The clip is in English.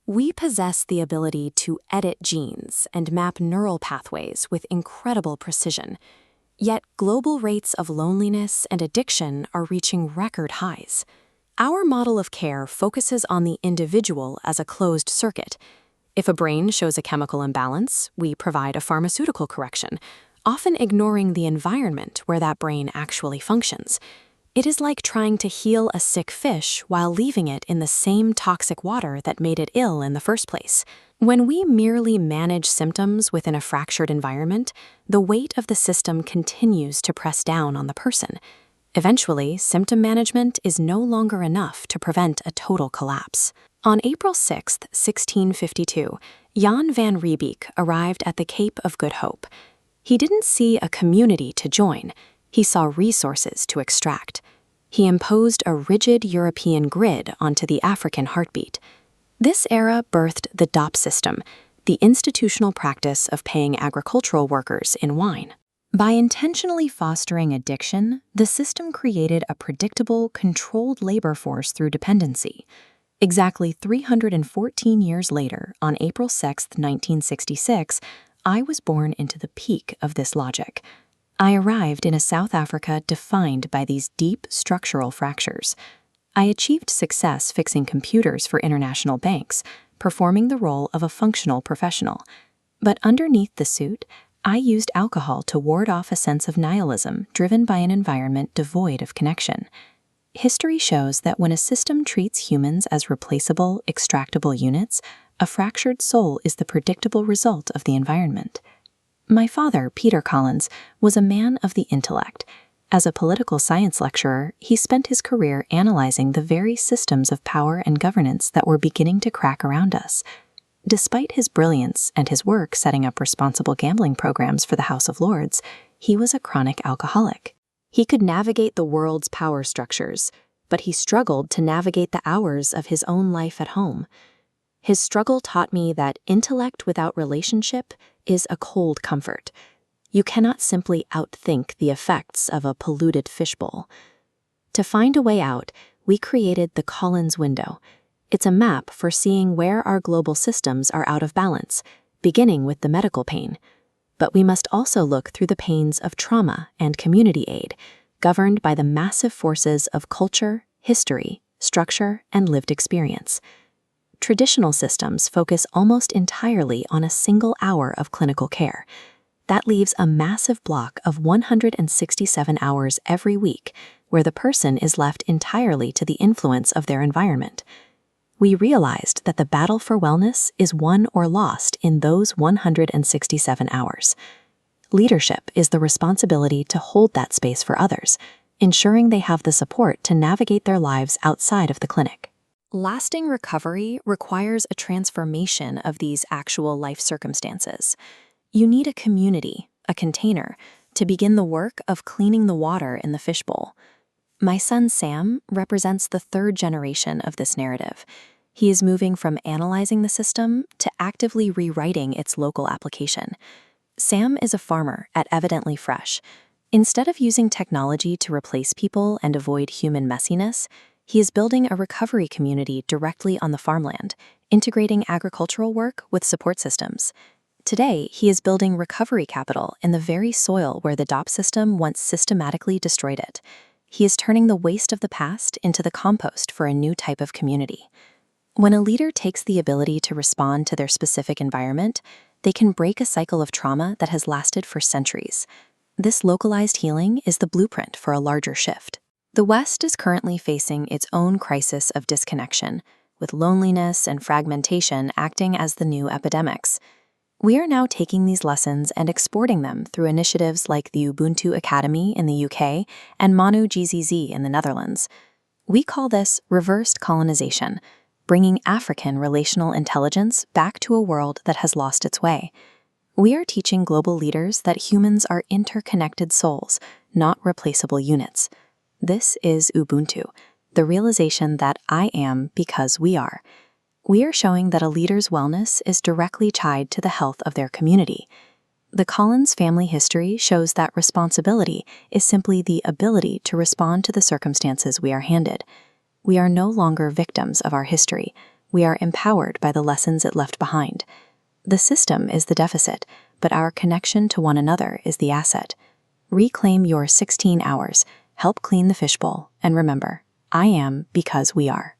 We possess the ability to edit genes and map neural pathways with incredible precision. Yet global rates of loneliness and addiction are reaching record highs. Our model of care focuses on the individual as a closed circuit. If a brain shows a chemical imbalance, we provide a pharmaceutical correction, often ignoring the environment where that brain actually functions. It is like trying to heal a sick fish while leaving it in the same toxic water that made it ill in the first place. When we merely manage symptoms within a fractured environment, the weight of the system continues to press down on the person. Eventually, symptom management is no longer enough to prevent a total collapse. On April 6, 1652, Jan van Riebeek arrived at the Cape of Good Hope. He didn't see a community to join. He saw resources to extract. He imposed a rigid European grid onto the African heartbeat. This era birthed the DOP system, the institutional practice of paying agricultural workers in wine. By intentionally fostering addiction, the system created a predictable, controlled labor force through dependency. Exactly 314 years later, on April 6, 1966, I was born into the peak of this logic. I arrived in a South Africa defined by these deep structural fractures. I achieved success fixing computers for international banks, performing the role of a functional professional. But underneath the suit, I used alcohol to ward off a sense of nihilism driven by an environment devoid of connection. History shows that when a system treats humans as replaceable, extractable units, a fractured soul is the predictable result of the environment. My father, Peter Collins, was a man of the intellect. As a political science lecturer, he spent his career analyzing the very systems of power and governance that were beginning to crack around us. Despite his brilliance and his work setting up responsible gambling programs for the House of Lords, he was a chronic alcoholic. He could navigate the world's power structures, but he struggled to navigate the hours of his own life at home. His struggle taught me that intellect without relationship is a cold comfort. You cannot simply outthink the effects of a polluted fishbowl. To find a way out, we created the Collins window. It's a map for seeing where our global systems are out of balance, beginning with the medical pain. But we must also look through the pains of trauma and community aid, governed by the massive forces of culture, history, structure, and lived experience. Traditional systems focus almost entirely on a single hour of clinical care. That leaves a massive block of 167 hours every week, where the person is left entirely to the influence of their environment. We realized that the battle for wellness is won or lost in those 167 hours. Leadership is the responsibility to hold that space for others, ensuring they have the support to navigate their lives outside of the clinic. Lasting recovery requires a transformation of these actual life circumstances. You need a community, a container, to begin the work of cleaning the water in the fishbowl. My son Sam represents the third generation of this narrative. He is moving from analyzing the system to actively rewriting its local application. Sam is a farmer at Evidently Fresh. Instead of using technology to replace people and avoid human messiness, he is building a recovery community directly on the farmland, integrating agricultural work with support systems. Today, he is building recovery capital in the very soil where the DOP system once systematically destroyed it. He is turning the waste of the past into the compost for a new type of community. When a leader takes the ability to respond to their specific environment, they can break a cycle of trauma that has lasted for centuries. This localized healing is the blueprint for a larger shift. The West is currently facing its own crisis of disconnection, with loneliness and fragmentation acting as the new epidemics. We are now taking these lessons and exporting them through initiatives like the Ubuntu Academy in the UK and MAUNi GZZ in the Netherlands. We call this reversed colonization, bringing African relational intelligence back to a world that has lost its way. We are teaching global leaders that humans are interconnected souls, not replaceable units. This is Ubuntu, the realization that I am because we are. We are showing that a leader's wellness is directly tied to the health of their community. The Collins family history shows that responsibility is simply the ability to respond to the circumstances we are handed. We are no longer victims of our history. we are empowered by the lessons it left behind. The system is the deficit, but our connection to one another is the asset. Reclaim your 16 hours, help clean the fishbowl, and remember, I am because we are.